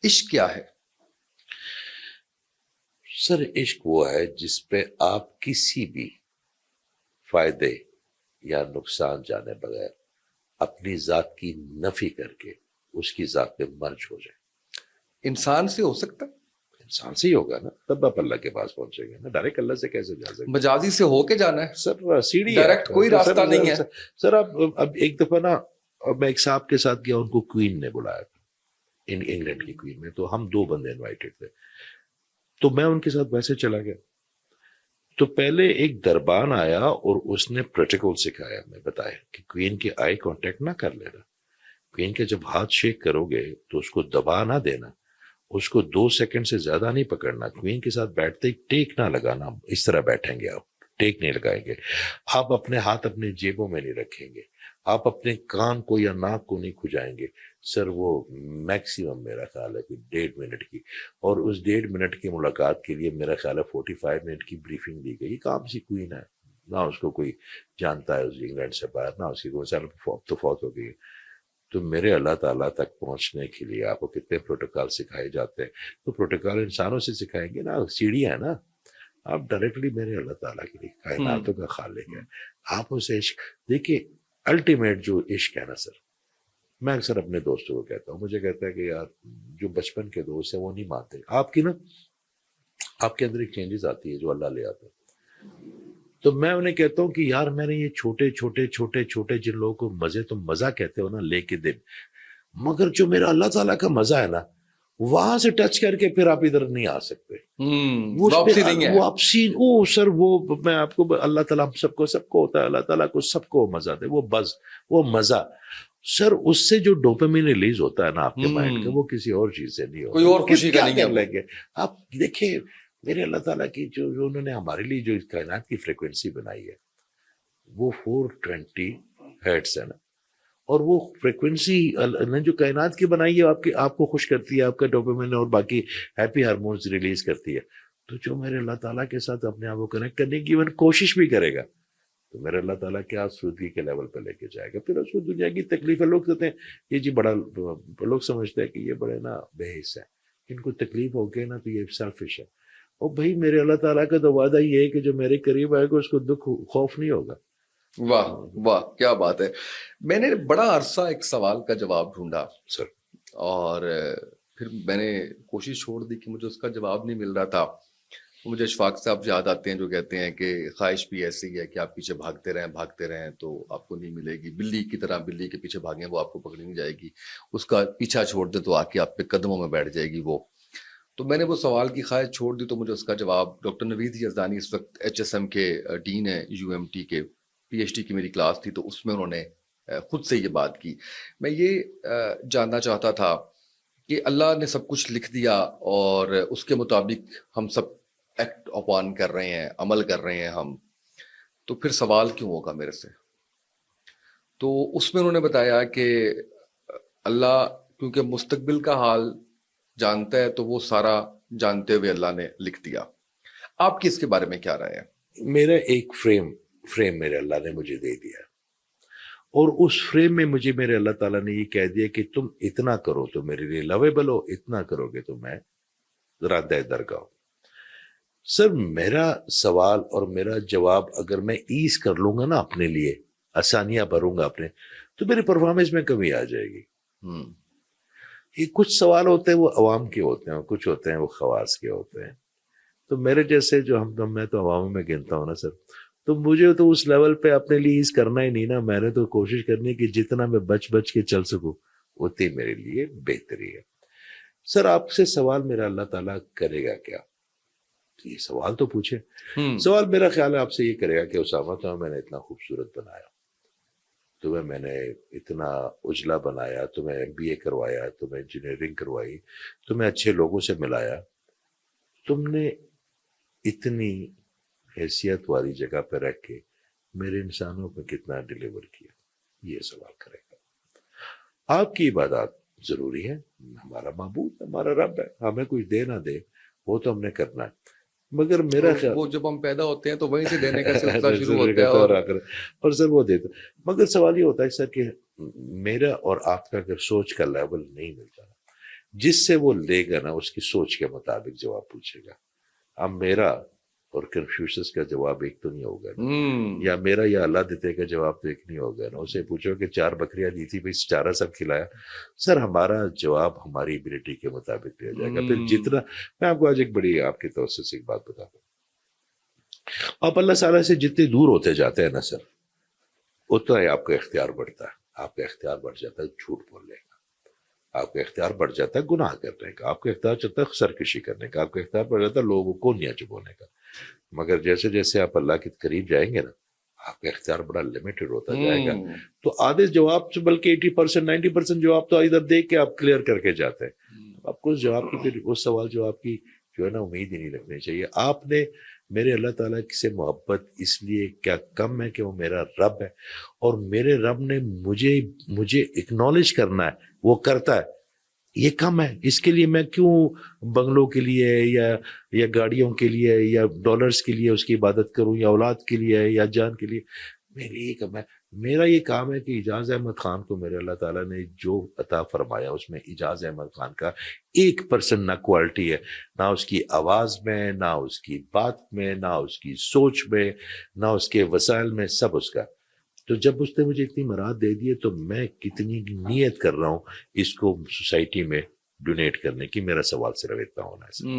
عشق کیا ہے؟ سر عشق وہ ہے جس پہ آپ کسی بھی فائدے یا نقصان جانے بغیر اپنی ذات کی نفی کر کے اس کی ذات پہ مرج ہو جائے. انسان سے ہو سکتا ہے؟ انسان سے ہی ہوگا نا, تب آپ اللہ کے پاس پہنچیں گے نا. ڈائریکٹ اللہ سے کیسے جا سکتے؟ مجازی سے ہو کے جانا ہے سر. سیڑھی ڈائریکٹ کوئی راستہ نہیں ہے. سر آپ اب ایک دفعہ نا میں ایک صاحب کے ساتھ گیا, ان کو کوئین نے بلایا تھا, انگلینڈ کی کوئین میں, تو ہم 2 بندے انوائٹڈ تھے. تو میں ان کے ساتھ ویسے چلا گیا. تو پہلے ایک دربان آیا اور اس نے پروٹوکول سکھایا, میں بتایا کہ کوئین کے آئی کانٹیکٹ نہ کر لینا, کوئین کے جب ہاتھ شیک کرو گے تو اس کو دبا نہ دینا, اس کو 2 سیکنڈ سے زیادہ نہیں پکڑنا, کوئین کے ساتھ بیٹھتے ہی ٹیک نہ لگانا, اس طرح بیٹھیں گے آپ, ٹیک نہیں لگائیں گے آپ, اپنے ہاتھ اپنے جیبوں میں نہیں رکھیں گے آپ, اپنے کان کو یا ناک کو نہیں کھجائیں گے. سر وہ میکسیمم میرا خیال ہے کہ 1.5 منٹ کی, اور اس 1.5 منٹ کی ملاقات کے لیے میرا خیال ہے 45 منٹ کی بریفنگ دی گئی. کام سی کوئین ہے نہ, اس کو کوئی جانتا ہے اس انگلینڈ سے باہر, نہ اس کی کوئی سال تو فوت ہو گئی. تو میرے اللہ تعالیٰ تک پہنچنے کے لیے آپ کو کتنے پروٹوکال سکھائے جاتے ہیں, تو پروٹوکال انسانوں سے سکھائیں گے نا, سیڑھی ہے نا. آپ ڈائریکٹلی میرے اللہ تعالیٰ کے لیے کائناتوں کا خالق ہے, آپ اسے عشق دیکھیے. الٹیمیٹ جو عشق ہے نا سر, میں اکثر اپنے دوستوں کو کہتا ہوں, مجھے کہتا ہے کہ یار جو بچپن کے دوست ہیں وہ نہیں مانتے آپ کی نا, آپ کے اندر ایک چینجز آتی ہے جو اللہ لے آتا ہے. تو میں انہیں کہتا ہوں کہ یار میں نے یہ چھوٹے چھوٹے چھوٹے چھوٹے جن لوگوں کو مزے تم مزہ کہتے ہو نا لے کے دن, مگر جو میرا اللہ تعالیٰ کا مزہ ہے نا وہاں سے ٹچ کر کے پھر آپ ادھر نہیں آ سکتے. واپسی او سر, وہ میں آپ کو اللہ تعالیٰ سب کو ہوتا ہے, اللہ تعالیٰ کو سب کو مزہ دے, وہ بز وہ مزہ سر, اس سے جو ڈوپامین ریلیز ہوتا ہے نا آپ کے مائنڈ کا, وہ کسی اور چیز سے نہیں ہوتا. کوئی اور خوشی کا نہیں ہے لیں گے آپ. دیکھیں میرے اللہ تعالیٰ کی جو انہوں نے ہمارے لیے جو کائنات کی فریکوینسی بنائی ہے وہ 420 ہرٹز ہے نا, اور وہ فریکوینسی نے جو کائنات کی بنائی ہے آپ کو خوش کرتی ہے, آپ کا ڈوپامین اور باقی ہیپی ہارمونز ریلیز کرتی ہے. تو جو میرے اللہ تعالیٰ کے ساتھ اپنے آپ کو کنیکٹ کرنے کی ایون کوشش بھی کرے گا تو میرے اللہ تعالیٰ کیا آسودگی کے لیول پہ لے کے جائے گا. پھر اس کو دنیا کی تکلیفیں, لوگ کہتے ہیں یہ جی بڑا, لوگ سمجھتے ہیں کہ یہ بڑے نا بے حص ہے, ان کو تکلیف ہو گئی نا تو یہ سیلفش ہے. اور بھائی میرے اللہ تعالیٰ کا تو وعدہ یہ ہے کہ جو میرے قریب آئے گا اس کو دکھ خوف نہیں ہوگا. واہ واہ کیا بات ہے. میں نے بڑا عرصہ ایک سوال کا جواب ڈھونڈا سر, اور پھر میں نے کوشش چھوڑ دی کہ مجھے اس کا جواب نہیں مل رہا تھا. مجھے اشفاق صاحب یاد آتے ہیں جو کہتے ہیں کہ خواہش بھی ایسی ہے کہ آپ پیچھے بھاگتے رہیں تو آپ کو نہیں ملے گی, بلی کی طرح بلی کے پیچھے بھاگیں وہ آپ کو پکڑی نہیں جائے گی, اس کا پیچھا چھوڑ دیں تو آ کے آپ پہ قدموں میں بیٹھ جائے گی وہ. تو میں نے وہ سوال کی خواہش چھوڑ دی تو مجھے اس کا جواب ڈاکٹر نوید یزدانی اس وقت HSM کے ڈین ہے, UMT کے PhD کی میری کلاس تھی تو اس میں انہوں نے خود سے یہ بات کی. میں یہ جاننا چاہتا تھا کہ اللہ نے سب کچھ لکھ دیا اور اس کے مطابق ہم سب ایکٹ اپان کر رہے ہیں, عمل کر رہے ہیں ہم, تو پھر سوال کیوں ہوگا میرے سے؟ تو اس میں انہوں نے بتایا کہ اللہ کیونکہ مستقبل کا حال جانتا ہے تو وہ سارا جانتے ہوئے اللہ نے لکھ دیا. آپ کی اس کے بارے میں کیا رائے ہے؟ میرا ایک فریم میرے اللہ نے مجھے دے دیا, اور اس فریم میں مجھے میرے اللہ تعالیٰ نے یہ کہہ دیا کہ تم اتنا کرو تو میرے لیے لویبل ہو, اتنا کرو گے تو میں ذرا درگاہ ہوں. سر میرا سوال اور میرا جواب اگر میں ایز کر لوں گا نا اپنے لیے, آسانیاں بھروں گا اپنے, تو میری پرفارمنس میں کمی آ جائے گی. یہ کچھ سوال ہوتے ہیں وہ عوام کے ہوتے ہیں, کچھ ہوتے ہیں وہ خواص کے ہوتے ہیں. تو میرے جیسے جو میں تو عوام میں گنتا ہوں نا سر, تو مجھے تو اس لیول پہ اپنے لیے ایز کرنا ہی نہیں نا. میں نے تو کوشش کرنی کہ جتنا میں بچ کے چل سکوں اتنی میرے لیے بہتری ہے. سر آپ سے سوال میرا اللہ تعالیٰ کرے گا کیا, یہ سوال تو پوچھے. سوال میرا خیال ہے آپ سے یہ کرے گا کہ اسامہ تو میں نے اتنا خوبصورت بنایا, تمہیں میں نے اتنا اجلا بنایا, تمہیں MBA کروایا, تمہیں انجینئرنگ کروائی, تمہیں اچھے لوگوں سے ملایا, تم نے اتنی حیثیت والی جگہ پہ رکھ کے میرے انسانوں پہ کتنا ڈیلیور کیا, یہ سوال کرے گا. آپ کی عبادات ضروری ہے, ہمارا معبود ہمارا رب ہے, ہمیں کچھ دے نہ دے وہ تو ہم نے کرنا ہے, مگر میرا خیال وہ جب ہم پیدا ہوتے ہیں تو وہیں سے دینے کا سلسلہ شروع ہوتا ہے اور سر وہ دیتا. مگر سوال یہ ہوتا ہے سر کہ میرا اور آپ کا اگر سوچ کا لیول نہیں ملتا, جس سے وہ لے گا نا اس کی سوچ کے مطابق جواب پوچھے گا. اب میرا اور کنفیوشس کا جواب ایک تو نہیں ہوگا نا, یا میرا یا اللہ دیتے کا جواب تو ایک نہیں ہوگا نا. اسے پوچھو کہ 4 بکریاں دی تھی, بھائی چارہ سب کھلایا. سر ہمارا جواب ہماری ایبلٹی کے مطابق دیا جائے گا. پھر جتنا, میں آپ کو آج ایک بڑی آپ کے توسط سے ایک بات بتا دوں, آپ اللہ تعالیٰ سے جتنے دور ہوتے جاتے ہیں نا سر, اتنا ہی آپ کا اختیار بڑھتا ہے. آپ کا اختیار بڑھ جاتا ہے جھوٹ بولنے کا, آپ کا اختیار بڑھ جاتا ہے گناہ کرنے کا, آپ کا اختیار چلتا ہے سرکشی کرنے کا, آپ کا اختیار بڑھ جاتا ہے لوگوں کو نیاں چبونے کا. مگر جیسے جیسے آپ اللہ کے قریب جائیں گے نا, آپ کا اختیار بڑا لمیٹڈ ہوتا جائے گا. تو آدھے جواب سے بلکہ 80% 90% جواب تو ادھر دیکھ کے آپ کلیئر کر کے جاتے ہیں. آپ کو اس جواب کی پھر اس سوال جواب کی جو ہے نا امید ہی نہیں رکھنی چاہیے. آپ نے میرے اللہ تعالیٰ سے محبت اس لیے کیا کم ہے کہ وہ میرا رب ہے, اور میرے رب نے مجھے اکنالج کرنا ہے, وہ کرتا ہے, یہ کم ہے. اس کے لیے میں کیوں بنگلوں کے لیے یا گاڑیوں کے لیے یا ڈالرز کے لیے اس کی عبادت کروں, یا اولاد کے لیے یا جان کے لیے. میرا یہ کام ہے کہ اعجاز احمد خان کو میرے اللہ تعالیٰ نے جو عطا فرمایا اس میں اعجاز احمد خان کا 1% نہ کوالٹی ہے, نہ اس کی آواز میں, نہ اس کی بات میں, نہ اس کی سوچ میں, نہ اس کے وسائل میں, سب اس کا. تو جب اس نے مجھے اتنی مراد دے دیے تو میں کتنی نیت کر رہا ہوں اس کو سوسائٹی میں ڈونیٹ کرنے کی. میرا سوال صرف اتنا ہونا ہے.